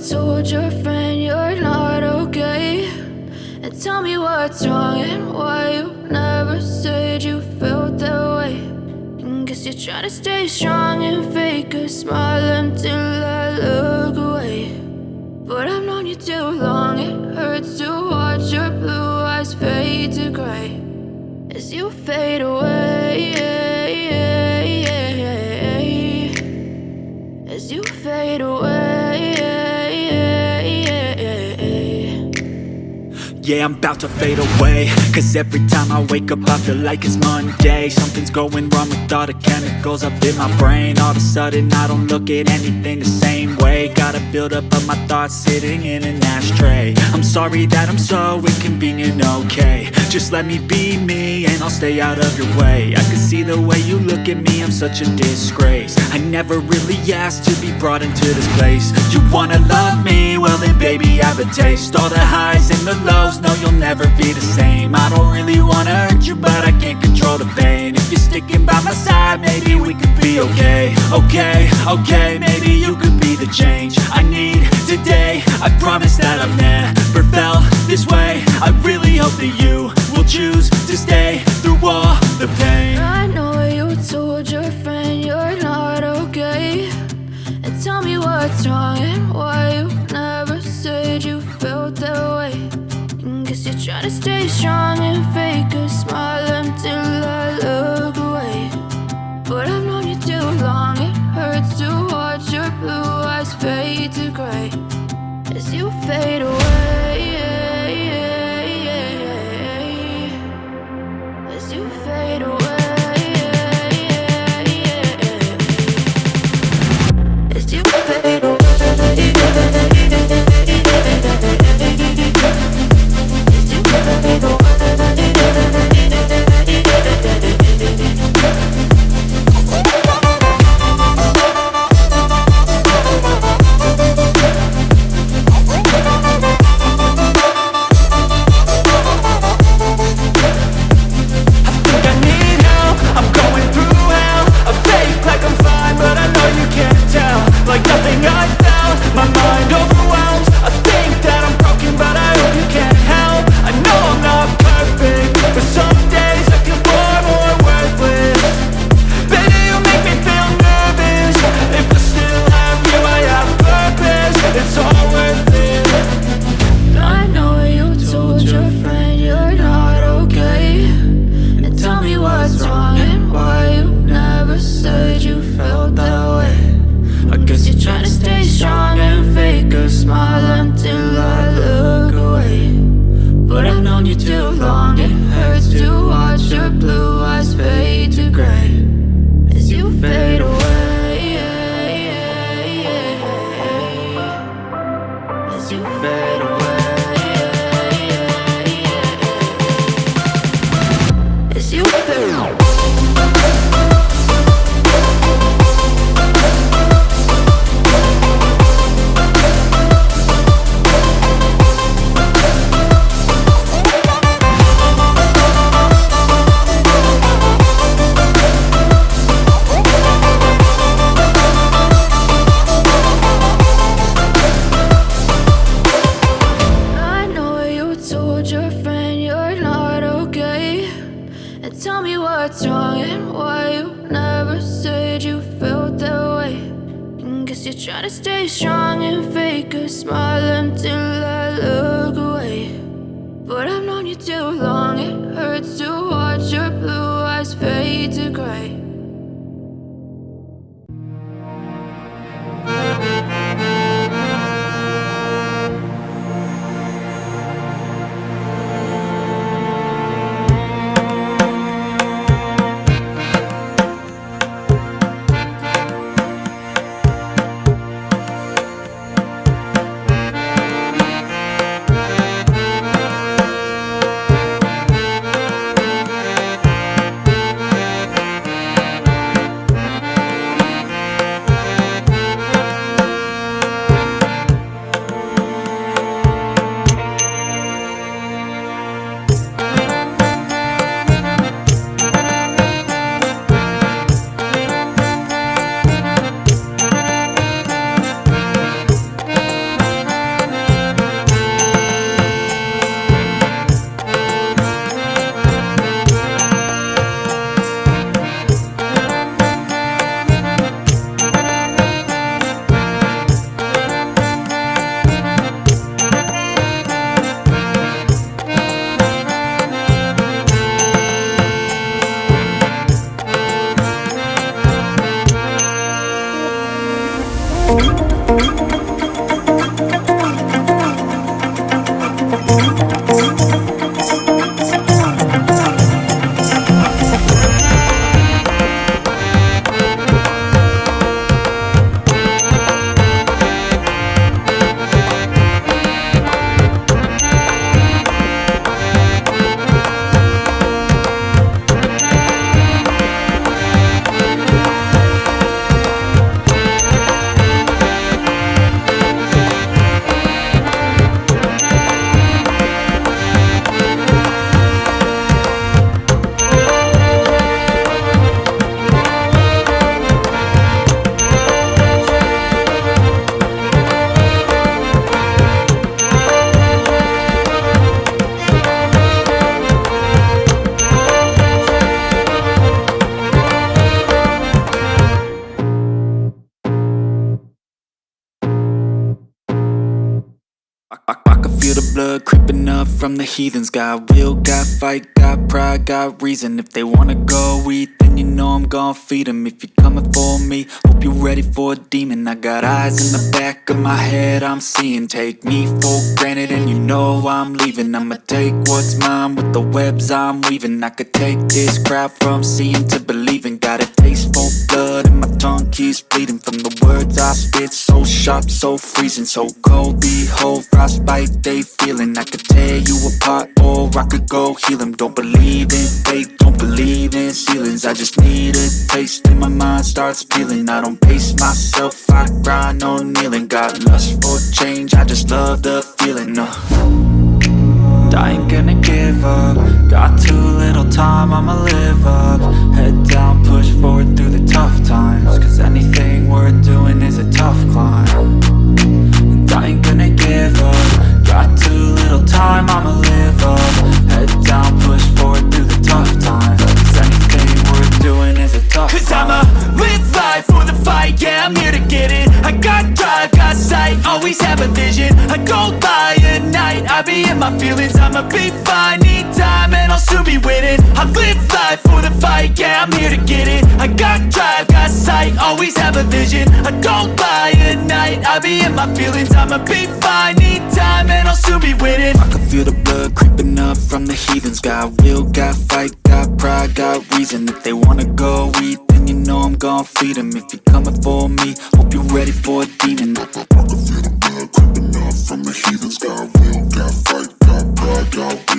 told your friend you're not okay, and tell me what's wrong and why you never said you felt that way. And guess you're trying to stay strong and fake a smile until I look away. But I've known you too long, it hurts to watch your blue eyes fade to gray as you fade away, as you fade away. Yeah, I'm about to fade away, cause every time I wake up I feel like it's Monday. Something's going wrong with all the chemicals up in my brain. All of a sudden I don't look at anything the same way. Gotta build up of my thoughts sitting in an ashtray. I'm sorry that I'm so inconvenient, okay. Just let me be me and I'll stay out of your way. I can see the way you look at me, I'm such a disgrace. I never really asked to be brought into this place. You wanna love me? Well then baby I have a taste. All the highs and the lows, no you'll never be the same. I don't really wanna hurt you but I can't control the pain. If you're sticking by my side maybe we could be okay. Okay, maybe you could be the change I need today. I promise that I've never felt this way. I really hope that you will choose to stay through all the pain. I know you told your friend you're not okay, and tell me what's wrong and why you never said you felt that way. And guess you're trying to stay strong and fake a smile until I look away. But I've known you too long, it hurts to watch your blue eyes fade to gray as you fade away, as you fade away, as you fade away. Like nothing I felt, my mind overwhelmed. I think that I'm broken but I hope you can't help. I know I'm not perfect, but some days I feel far more worthless. Baby, you make me feel nervous. If I still have you, I have purpose. It's all worth it. I know you told your friend you're not okay, and tell me what's wrong and why you never said you felt that way. I guess you're trying to stay strong and fake a smile until I look away. But I've known you too long, it hurts to watch your blue eyes fade to gray as you fade away, as you fade away, as you fade away. Tell me what's wrong and why you never said you felt that way. And guess you're trying to stay strong and fake a smile until I look away. But I've known you too long, it hurts to watch your blue eyes fade to gray. I can feel the blood creeping up from the heathens. Got will, got fight, got pride, got reason. If they wanna go eat, then you know I'm gon' feed them. If you're coming for me, hope you're ready for a demon. I got eyes in the back of my head, I'm seeing. Take me for granted and you know I'm leaving. I'ma take what's mine with the webs I'm weaving. I could take this crowd from seeing to believing. Got a taste for blood and my tongue keeps bleeding from the words I spit. So sharp, so freezing, so cold. Behold, frostbite they feeling. I could tear you apart or I could go heal them. Don't believe in fate, don't believe in ceilings. I just need a taste and my mind starts peeling. I don't pace myself, I grind on kneeling. Got lust for change, I just love the feeling. I ain't gonna give up. Got too little time, I'ma live up. Head down, push forward through the tough times. Cause anything worth doing is a tough climb. And I ain't gonna give up. Got too little time, I'ma live up. Head down, push forward through the tough times. Cause anything worth doing is a tough climb. Cause I'ma live life for the fight, yeah, I'm here to get it. I got drive, got sight, always have a vision. I don't lie at night, I be in my feelings. I'ma be fine, need time and I'll soon be winning. I live life for the fight, yeah, I'm here to get it. I got drive, got sight, always have a vision. I don't lie at night, I be in my feelings. I'ma be fine, need time and I'll soon be winning. I can feel the blood creeping up from the heathens. Got will, got fight, got pride, got reason. If they wanna go eat, then you know I'm gon' feed them. If you're coming for me, hope you're ready for a demon. I can feel the blood creeping up from the heathens. Got will, got fight, got pride, got